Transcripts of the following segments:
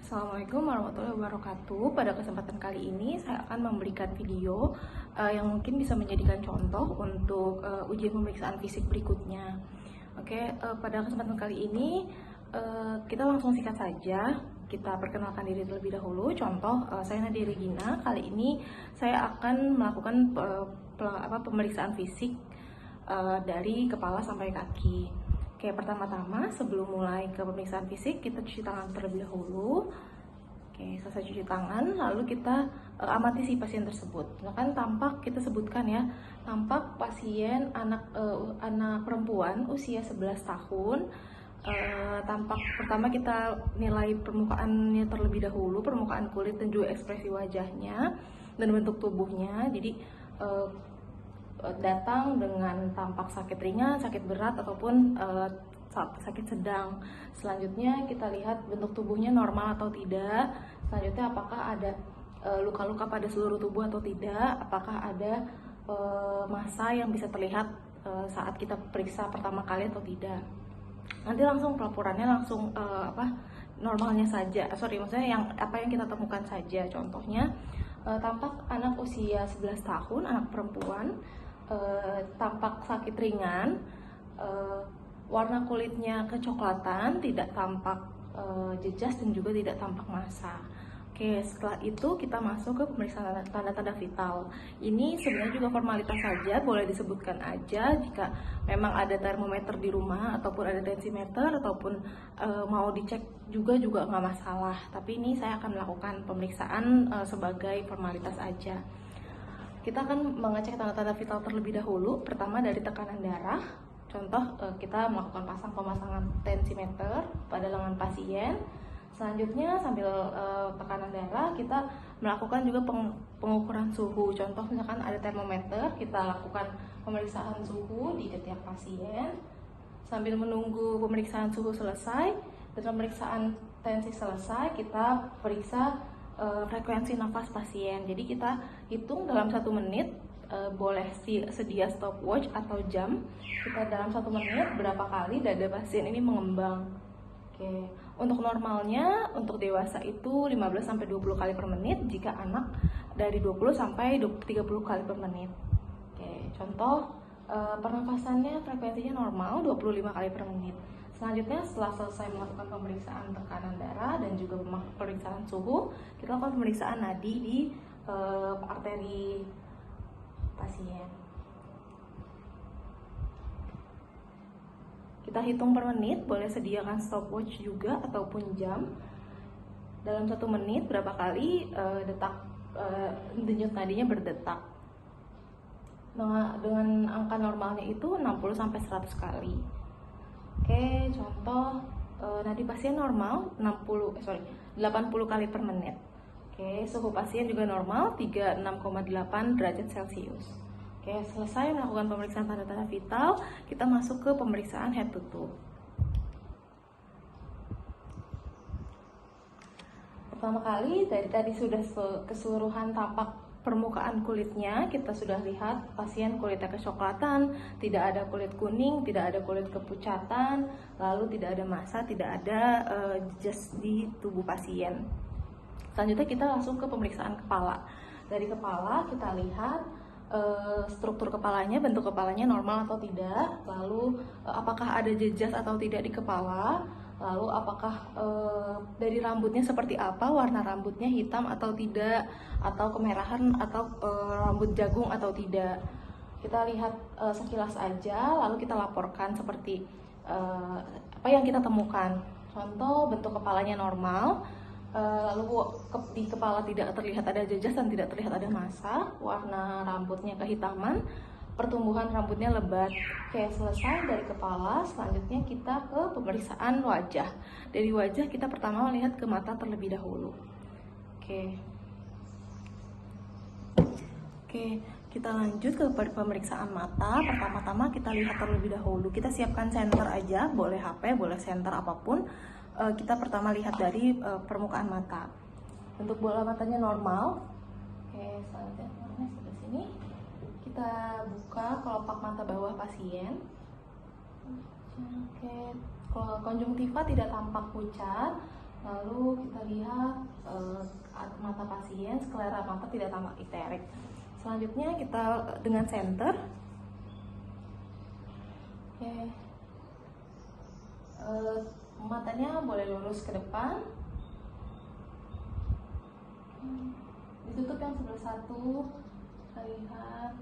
Assalamualaikum warahmatullahi wabarakatuh. Pada kesempatan kali ini saya akan memberikan video yang mungkin bisa menjadikan contoh untuk ujian pemeriksaan fisik berikutnya. Oke, pada kesempatan kali ini kita langsung sikat saja. Kita perkenalkan diri terlebih dahulu. Contoh, saya Nadia Regina. Kali ini saya akan melakukan pemeriksaan fisik dari kepala sampai kaki. Oke, pertama-tama sebelum mulai ke pemeriksaan fisik, kita cuci tangan terlebih dahulu. Oke, selesai cuci tangan, lalu kita amati si pasien tersebut. Misalkan tampak, kita sebutkan ya, tampak pasien anak perempuan usia 11 tahun. Tampak pertama kita nilai permukaannya terlebih dahulu, permukaan kulit dan juga ekspresi wajahnya dan bentuk tubuhnya. Jadi datang dengan tampak sakit ringan, sakit berat, ataupun sakit sedang. Selanjutnya kita lihat bentuk tubuhnya normal atau tidak. Selanjutnya apakah ada luka-luka pada seluruh tubuh atau tidak. Apakah ada massa yang bisa terlihat saat kita periksa pertama kali atau tidak. Nanti langsung pelaporannya langsung normalnya saja. Maksudnya apa yang kita temukan saja. Contohnya tampak anak usia 11 tahun, anak perempuan, tampak sakit ringan, warna kulitnya kecoklatan, tidak tampak jejas dan juga tidak tampak massa. Oke, setelah itu kita masuk ke pemeriksaan tanda-tanda vital. Ini sebenarnya juga formalitas saja, boleh disebutkan aja jika memang ada termometer di rumah ataupun ada tensimeter ataupun mau dicek juga nggak masalah. Tapi ini saya akan melakukan pemeriksaan sebagai formalitas aja. Kita akan mengecek tanda-tanda vital terlebih dahulu. Pertama dari tekanan darah. Contoh, kita melakukan pemasangan tensimeter pada lengan pasien. Selanjutnya sambil tekanan darah, kita melakukan juga pengukuran suhu. Contoh misalkan ada termometer, kita lakukan pemeriksaan suhu di ketiak pasien. Sambil menunggu pemeriksaan suhu selesai dan pemeriksaan tensi selesai, kita periksa frekuensi nafas pasien. Jadi kita hitung dalam 1 menit, boleh sedia stopwatch atau jam. Kita dalam 1 menit berapa kali dada pasien ini mengembang. Oke, untuk normalnya untuk dewasa itu 15-20 kali per menit, jika anak dari 20-30 kali per menit. Oke, contoh pernafasannya frekuensinya normal 25 kali per menit. Selanjutnya setelah selesai melakukan pemeriksaan tekanan darah dan juga pemeriksaan suhu, kita lakukan pemeriksaan nadi di arteri pasien. Kita hitung per menit, boleh sediakan stopwatch juga ataupun jam. Dalam 1 menit berapa kali denyut nadinya berdetak. Dengan angka normalnya itu 60-100 kali. Oke, contoh nadi pasien normal 80 kali per menit. Oke, suhu pasien juga normal 36,8 derajat Celcius. Oke, selesai melakukan pemeriksaan tanda-tanda vital, kita masuk ke pemeriksaan head to toe. Pertama kali, dari tadi sudah keseluruhan tampak permukaan kulitnya, kita sudah lihat pasien kulitnya kecoklatan, tidak ada kulit kuning, tidak ada kulit kepucatan, lalu tidak ada massa, tidak ada jejas di tubuh pasien. Selanjutnya kita langsung ke pemeriksaan kepala. Dari kepala kita lihat struktur kepalanya, bentuk kepalanya normal atau tidak, lalu apakah ada jejas atau tidak di kepala, lalu apakah dari rambutnya seperti apa, warna rambutnya hitam atau tidak, atau kemerahan atau rambut jagung atau tidak. Kita lihat sekilas aja, lalu kita laporkan seperti apa yang kita temukan. Contoh, bentuk kepalanya normal, lalu di kepala tidak terlihat ada jejas dan tidak terlihat ada massa, warna rambutnya kehitaman, pertumbuhan rambutnya lebat. Oke, selesai dari kepala. Selanjutnya kita ke pemeriksaan wajah. Dari wajah kita pertama melihat ke mata terlebih dahulu. Oke, kita lanjut ke pemeriksaan mata. Pertama-tama kita lihat terlebih dahulu. Kita siapkan senter aja, boleh HP, boleh senter apapun. Kita pertama lihat dari permukaan mata. Bentuk bola matanya normal. Oke, selanjutnya sebelah sini. Kita buka kelopak mata bawah pasien. Oke, konjungtiva tidak tampak pucat. Lalu kita terlihat mata pasien, sklera mata tidak tampak iterik. Selanjutnya kita dengan senter. Oke. Matanya boleh lurus ke depan. Ditutup yang sebelah satu. Terlihat.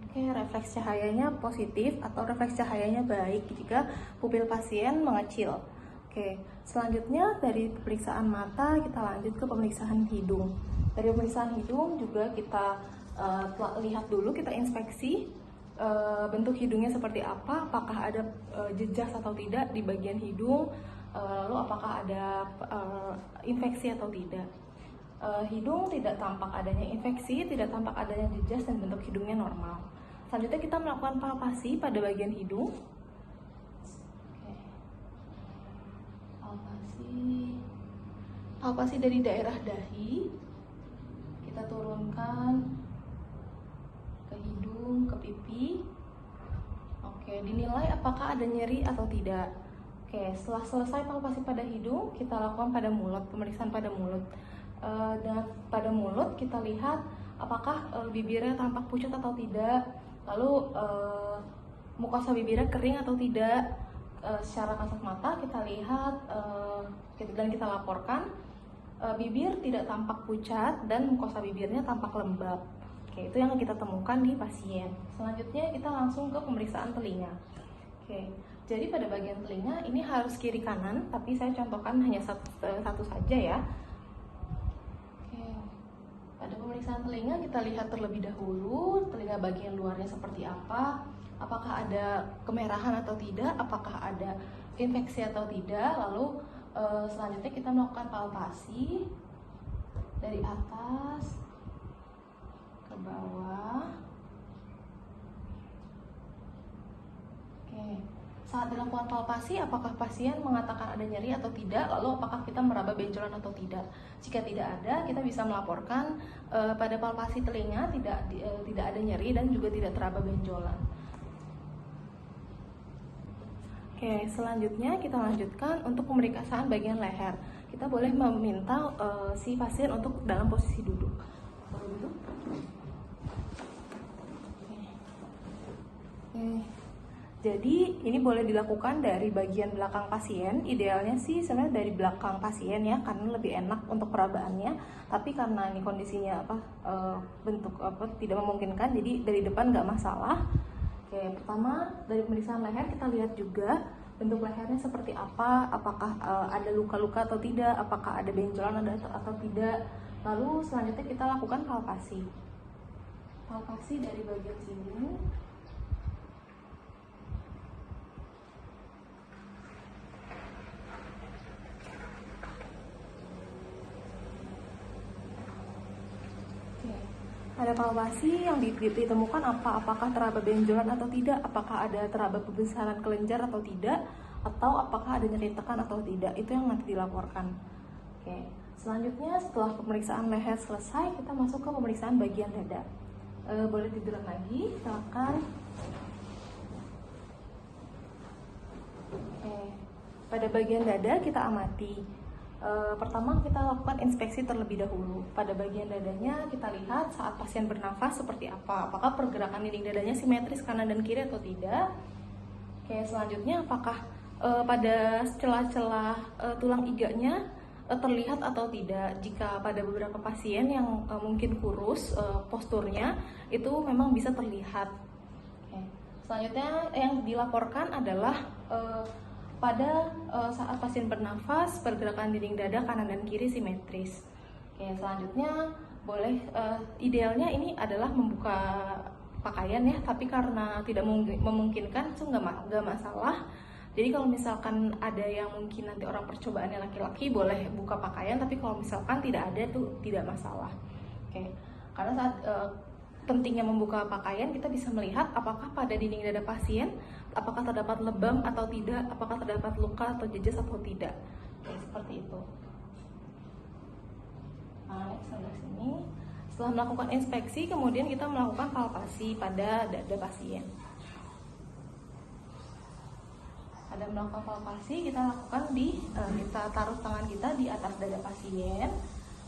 Oke, refleks cahayanya positif atau refleks cahayanya baik jika pupil pasien mengecil. Oke, selanjutnya dari pemeriksaan mata kita lanjut ke pemeriksaan hidung. Dari pemeriksaan hidung juga kita lihat dulu, kita inspeksi bentuk hidungnya seperti apa, apakah ada jejas atau tidak di bagian hidung, lalu apakah ada infeksi atau tidak. Hidung tidak tampak adanya infeksi, tidak tampak adanya jejas, dan bentuk hidungnya normal. Selanjutnya kita melakukan palpasi pada bagian hidung. Palpasi dari daerah dahi, kita turunkan ke hidung, ke pipi. Oke, dinilai apakah ada nyeri atau tidak. Oke, setelah selesai palpasi pada hidung, kita lakukan pada mulut, pemeriksaan pada mulut. Dan pada mulut kita lihat apakah bibirnya tampak pucat atau tidak, lalu mukosa bibirnya kering atau tidak. Secara kasat mata kita lihat dan kita laporkan bibir tidak tampak pucat dan mukosa bibirnya tampak lembab. Oke, itu yang kita temukan di pasien. Selanjutnya kita langsung ke pemeriksaan telinga. Oke, jadi pada bagian telinga ini harus kiri kanan, tapi saya contohkan hanya satu saja ya. Oke, pada pemeriksaan telinga kita lihat terlebih dahulu telinga bagian luarnya seperti apa, apakah ada kemerahan atau tidak, apakah ada infeksi atau tidak. Lalu selanjutnya kita melakukan palpasi dari atas ke bawah. Oke, saat dilakukan palpasi apakah pasien mengatakan ada nyeri atau tidak, lalu apakah kita meraba benjolan atau tidak. Jika tidak ada, kita bisa melaporkan pada palpasi telinga tidak ada nyeri dan juga tidak teraba benjolan. Oke, selanjutnya kita lanjutkan untuk pemeriksaan bagian leher. Kita boleh meminta si pasien untuk dalam posisi duduk. Oke. Jadi ini boleh dilakukan dari bagian belakang pasien. Idealnya sih sebenarnya dari belakang pasien ya, karena lebih enak untuk perabaannya. Tapi karena ini kondisinya bentuk tidak memungkinkan, jadi dari depan nggak masalah. Oke, pertama dari pemeriksaan leher kita lihat juga bentuk lehernya seperti apa, apakah ada luka-luka atau tidak, apakah ada benjolan atau tidak. Lalu selanjutnya kita lakukan palpasi. Palpasi dari bagian sini. Pada palpasi yang ditemukan apakah teraba benjolan atau tidak, apakah ada teraba pembesaran kelenjar atau tidak, atau apakah ada nyeri tekan atau tidak. Itu yang nanti dilaporkan. Oke. Selanjutnya setelah pemeriksaan leher selesai, kita masuk ke pemeriksaan bagian dada. Boleh tiduran lagi, silakan. Oke. Pada bagian dada kita amati. Pertama kita lakukan inspeksi terlebih dahulu. Pada bagian dadanya kita lihat saat pasien bernafas seperti apa, apakah pergerakan dinding dadanya simetris kanan dan kiri atau tidak. Oke, selanjutnya apakah pada celah-celah tulang iganya terlihat atau tidak. Jika pada beberapa pasien yang mungkin kurus posturnya itu memang bisa terlihat. Oke. Selanjutnya yang dilaporkan adalah pada saat pasien bernafas, pergerakan dinding dada kanan dan kiri simetris. Oke, selanjutnya boleh idealnya ini adalah membuka pakaian ya, tapi karena tidak memungkinkan itu nggak masalah. Jadi kalau misalkan ada yang mungkin nanti orang percobaannya laki-laki boleh buka pakaian, tapi kalau misalkan tidak ada tuh tidak masalah. Oke, karena saat pentingnya membuka pakaian kita bisa melihat apakah pada dinding dada pasien apakah terdapat lebam atau tidak, apakah terdapat luka atau jejas atau tidak. Oke, seperti itu. Nah, sebelah sini. Setelah melakukan inspeksi, kemudian kita melakukan palpasi pada dada pasien. ada melakukan palpasi, kita lakukan kita taruh tangan kita di atas dada pasien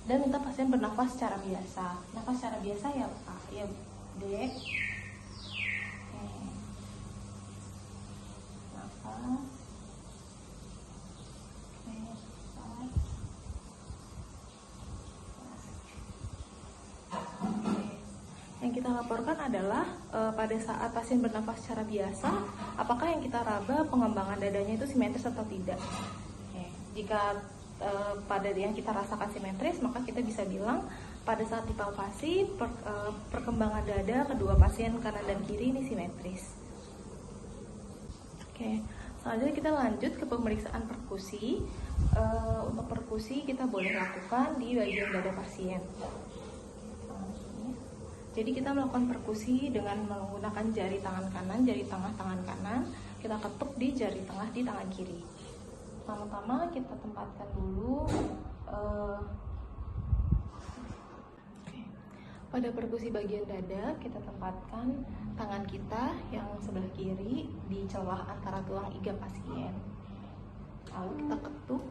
dan minta pasien bernafas secara biasa. Nafas secara biasa ya Pak, ya Dek. Nafas. Yang kita laporkan adalah pada saat pasien bernafas secara biasa, apakah yang kita raba pengembangan dadanya itu simetris atau tidak. Jika pada yang kita rasakan simetris, maka kita bisa bilang pada saat dipalpasi perkembangan dada kedua pasien kanan dan kiri ini simetris. Selanjutnya kita lanjut ke pemeriksaan perkusi. Untuk perkusi kita boleh lakukan di bagian dada pasien. Jadi kita melakukan perkusi dengan menggunakan jari tangan kanan, jari tengah tangan kanan, kita ketuk di jari tengah di tangan kiri. Pertama-tama kita tempatkan dulu pada perkusi bagian dada, kita tempatkan tangan kita yang sebelah kiri di celah antara tulang iga pasien. Lalu kita ketuk,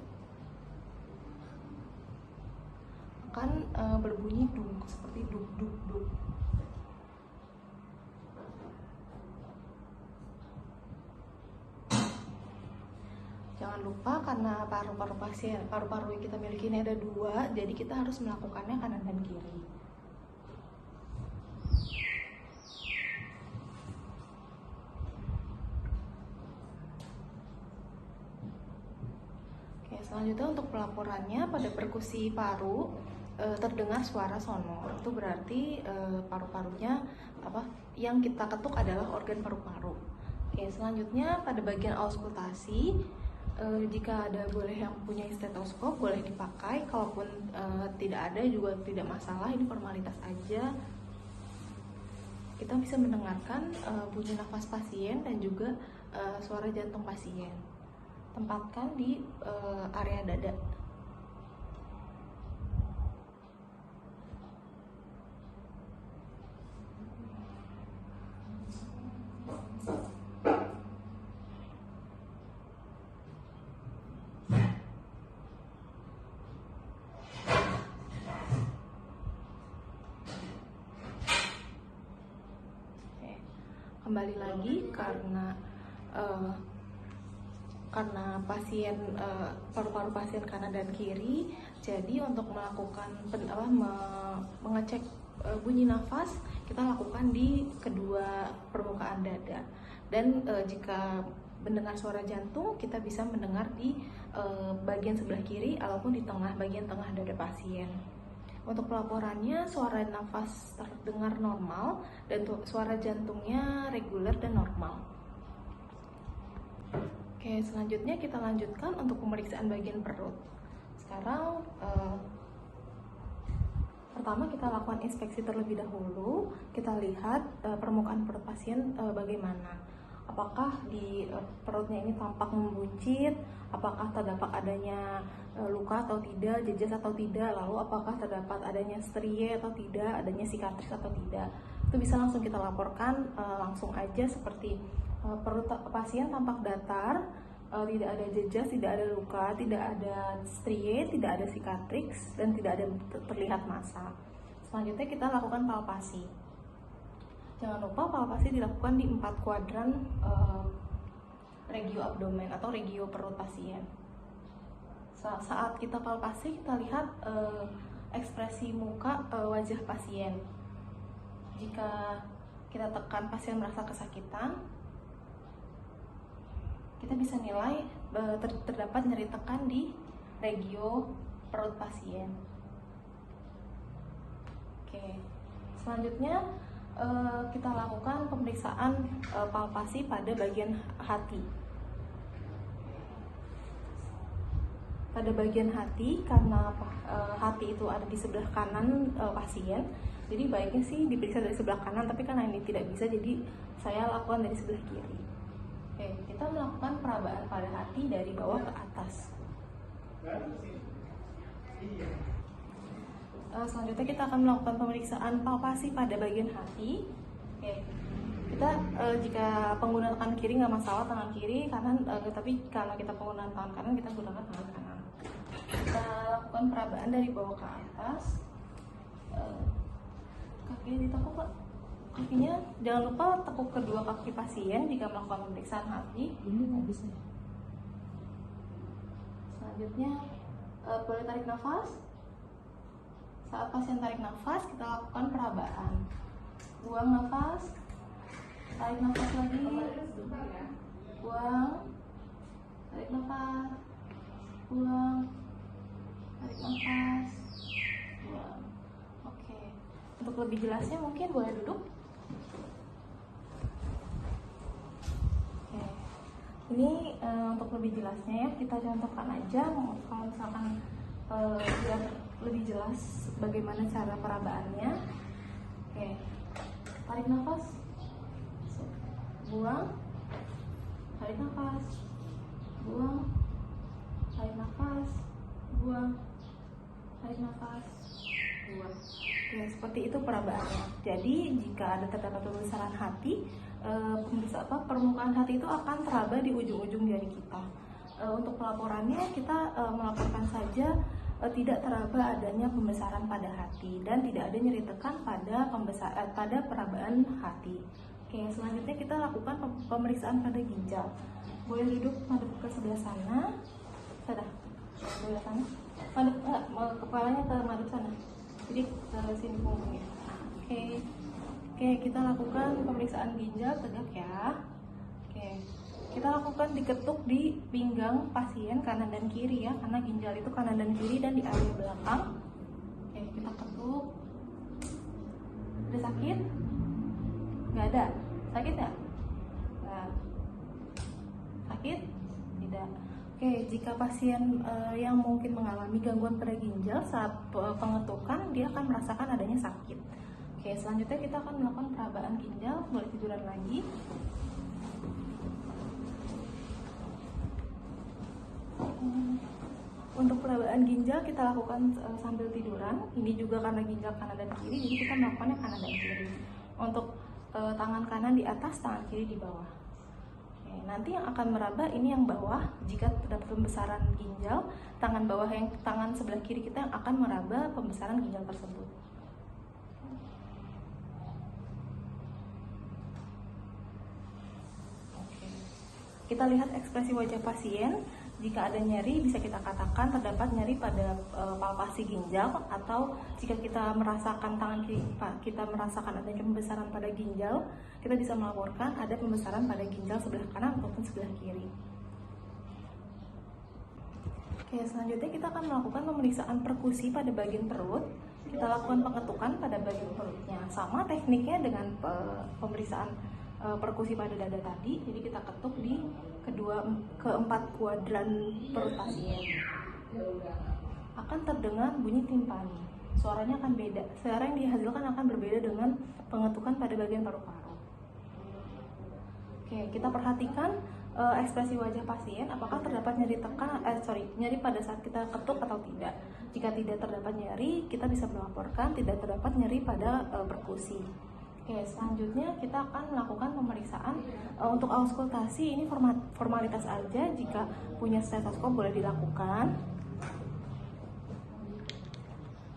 akan berbunyi duk, seperti duk duk duk. Jangan lupa karena paru-paru yang kita miliki ini ada 2, jadi kita harus melakukannya kanan dan kiri. Selanjutnya untuk pelaporannya pada perkusi paru terdengar suara sonor. Itu berarti paru-parunya yang kita ketuk adalah organ paru-paru. Selanjutnya pada bagian auskultasi, jika ada boleh yang punya stetoskop boleh dipakai, kalaupun tidak ada juga tidak masalah, ini formalitas aja. Kita bisa mendengarkan bunyi nafas pasien dan juga suara jantung pasien. Tempatkan di area dada. Kembali lagi karena pasien paru-paru pasien kanan dan kiri, jadi untuk melakukan mengecek bunyi nafas kita lakukan di kedua permukaan dada, dan jika mendengar suara jantung kita bisa mendengar di bagian sebelah kiri ataupun di bagian tengah dada pasien. Untuk pelaporannya, suara nafas terdengar normal dan suara jantungnya reguler dan normal. Selanjutnya kita lanjutkan untuk pemeriksaan bagian perut. Sekarang pertama kita lakukan inspeksi terlebih dahulu. Kita lihat permukaan perut pasien bagaimana. Apakah di perutnya ini tampak membuncit, apakah terdapat adanya luka atau tidak, jejas atau tidak, lalu apakah terdapat adanya strie atau tidak, adanya sikatris atau tidak. Itu bisa langsung kita laporkan langsung aja, seperti perut pasien tampak datar, tidak ada jejas, tidak ada luka, tidak ada strie, tidak ada sikatris, dan tidak ada terlihat massa. Selanjutnya kita lakukan palpasi. Jangan lupa palpasi dilakukan di 4 kuadran regio abdomen atau regio perut pasien. Saat kita palpasi, kita lihat ekspresi muka wajah pasien. Jika kita tekan pasien merasa kesakitan, kita bisa nilai terdapat nyeri tekan di regio perut pasien. Selanjutnya kita lakukan pemeriksaan palpasi pada bagian hati. Pada bagian hati, karena hati itu ada di sebelah kanan pasien, jadi baiknya sih diperiksa dari sebelah kanan, tapi karena ini tidak bisa, jadi saya lakukan dari sebelah kiri. Kita melakukan perabaan pada hati dari bawah ke atas. Selanjutnya kita akan melakukan pemeriksaan palpasi pada bagian hati. Kita Kita jika pengguna tangan kiri nggak masalah, tangan kiri, kanan, tapi karena kita penggunaan tangan kanan, kita gunakan tangan kanan. Kita lakukan perabaan dari bawah ke atas. Kakinya ditekuk, Pak. Kakinya jangan lupa tekuk kedua kaki pasien jika melakukan pemeriksaan hati. Ini nggak bisa. Selanjutnya boleh tarik nafas. Saat pasien tarik nafas, kita lakukan perabaan. Buang nafas, tarik nafas lagi, buang, tarik nafas, buang, tarik nafas, buang. Oke, untuk lebih jelasnya mungkin boleh duduk. Oke, ini untuk lebih jelasnya ya, kita contohkan aja. Kalau misalkan biar lebih jelas bagaimana cara perabaannya. Oke, tarik nafas, buang, tarik nafas, buang, tarik nafas, buang, tarik nafas, buang. Oke, seperti itu perabaannya. Jadi jika ada terdapat pembesaran hati, permukaan hati itu akan teraba di ujung-ujung jari kita. Untuk pelaporannya kita melaporkan saja tidak teraba adanya pembesaran pada hati dan tidak ada nyeri tekan pada perabaan hati. Oke, selanjutnya kita lakukan pemeriksaan pada ginjal. Boleh duduk madep ke sebelah sana. Sudah, sebelah sana. Kepalanya ke madep sana. Jadi ke sini punggungnya. Oke, kita lakukan pemeriksaan ginjal tegak ya. Oke. Kita lakukan diketuk di pinggang pasien kanan dan kiri ya, karena ginjal itu kanan dan kiri dan di area belakang. Oke, kita ketuk. Ada sakit? Nggak ada. Sakit nggak? Nggak. Sakit? Tidak. Oke, jika pasien yang mungkin mengalami gangguan pada ginjal saat pengetukan, dia akan merasakan adanya sakit. Oke, selanjutnya kita akan melakukan perabaan ginjal. Boleh tiduran lagi. Untuk perabaan ginjal kita lakukan sambil tiduran. Ini juga karena ginjal kanan dan kiri, jadi kita melakukannya kanan dan kiri. Untuk tangan kanan di atas, tangan kiri di bawah. Oke, nanti yang akan meraba ini yang bawah. Jika terdapat pembesaran ginjal, tangan sebelah kiri kita yang akan meraba pembesaran ginjal tersebut. Oke. Kita lihat ekspresi wajah pasien. Jika ada nyeri, bisa kita katakan terdapat nyeri pada palpasi ginjal, atau jika kita merasakan tangan kita merasakan adanya pembesaran pada ginjal, kita bisa melaporkan ada pembesaran pada ginjal sebelah kanan ataupun sebelah kiri. Oke, selanjutnya kita akan melakukan pemeriksaan perkusi pada bagian perut. Kita lakukan pengetukan pada bagian perutnya. Sama tekniknya dengan pemeriksaan perkusi pada dada tadi. Jadi kita ketuk di keempat kuadran perut pasien. Akan terdengar bunyi timpani. Suaranya akan beda. Suara yang dihasilkan akan berbeda dengan pengetukan pada bagian paru-paru. Oke, kita perhatikan ekspresi wajah pasien. Apakah terdapat nyeri pada saat kita ketuk atau tidak. Jika tidak terdapat nyeri, kita bisa melaporkan tidak terdapat nyeri pada perkusi. Oke, selanjutnya kita akan melakukan pemeriksaan untuk auskultasi. Ini formalitas aja. Jika punya stetoskop boleh dilakukan.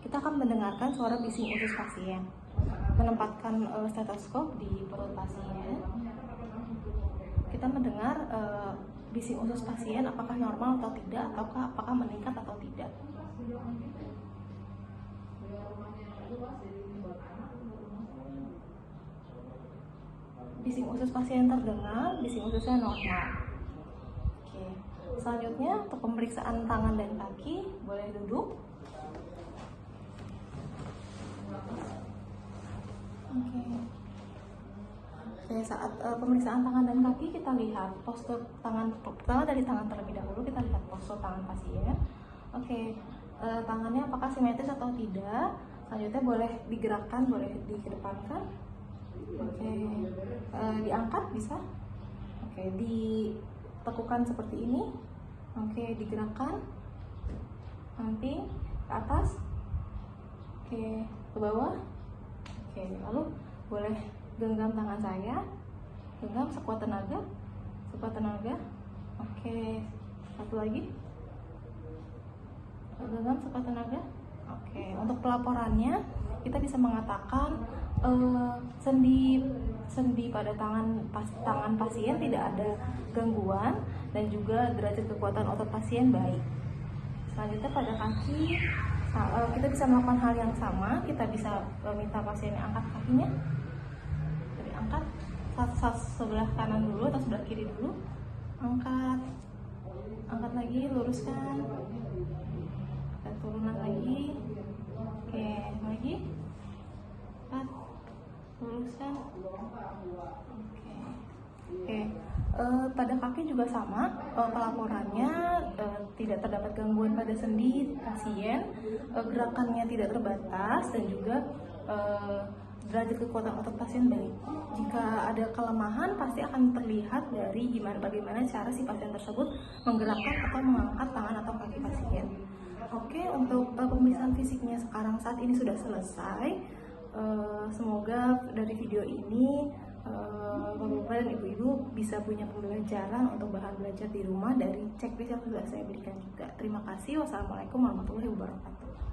Kita akan mendengarkan suara bising usus pasien. Menempatkan stetoskop di perut pasien. Kita mendengar bising usus pasien apakah normal atau tidak, ataukah apakah meningkat atau tidak. Bising usus pasien terdengar, bising ususnya normal. Oke. Selanjutnya untuk pemeriksaan tangan dan kaki, boleh duduk. Oke, saat pemeriksaan tangan dan kaki kita lihat postur tangan. Pertama dari tangan terlebih dahulu, kita lihat postur tangan pasien. Oke, tangannya apakah simetris atau tidak. Selanjutnya boleh digerakkan, boleh dikedepankan. Oke, diangkat bisa. Oke, ditekukan seperti ini. Oke, digerakkan. Samping, ke atas. Oke, ke bawah. Oke, lalu boleh genggam tangan saya. Genggam sekuat tenaga, sekuat tenaga. Oke, satu lagi. Genggam sekuat tenaga. Oke, untuk pelaporannya kita bisa mengatakan sendi pada tangan pasien tidak ada gangguan dan juga derajat kekuatan otot pasien baik. Selanjutnya pada kaki kita bisa melakukan hal yang sama. Kita bisa minta pasien angkat kakinya. Jadi angkat sebelah kanan dulu atau sebelah kiri dulu. Angkat lagi, luruskan. Dan turunan lagi. Oke, lagi. Angkat, luruskan. Oke. Pada kaki juga sama, pelaporannya tidak terdapat gangguan pada sendi pasien, gerakannya tidak terbatas dan juga derajat kekuatan otot pasien baik. Jika ada kelemahan pasti akan terlihat dari bagaimana cara si pasien tersebut menggerakkan atau mengangkat tangan atau kaki pasien. Oke, untuk pemeriksaan fisiknya sekarang saat ini sudah selesai. Semoga dari video ini Bapak-bapak dan ibu-ibu bisa punya pembelajaran untuk bahan belajar di rumah dari checklist yang sudah saya berikan juga. Terima kasih. Wassalamualaikum warahmatullahi wabarakatuh.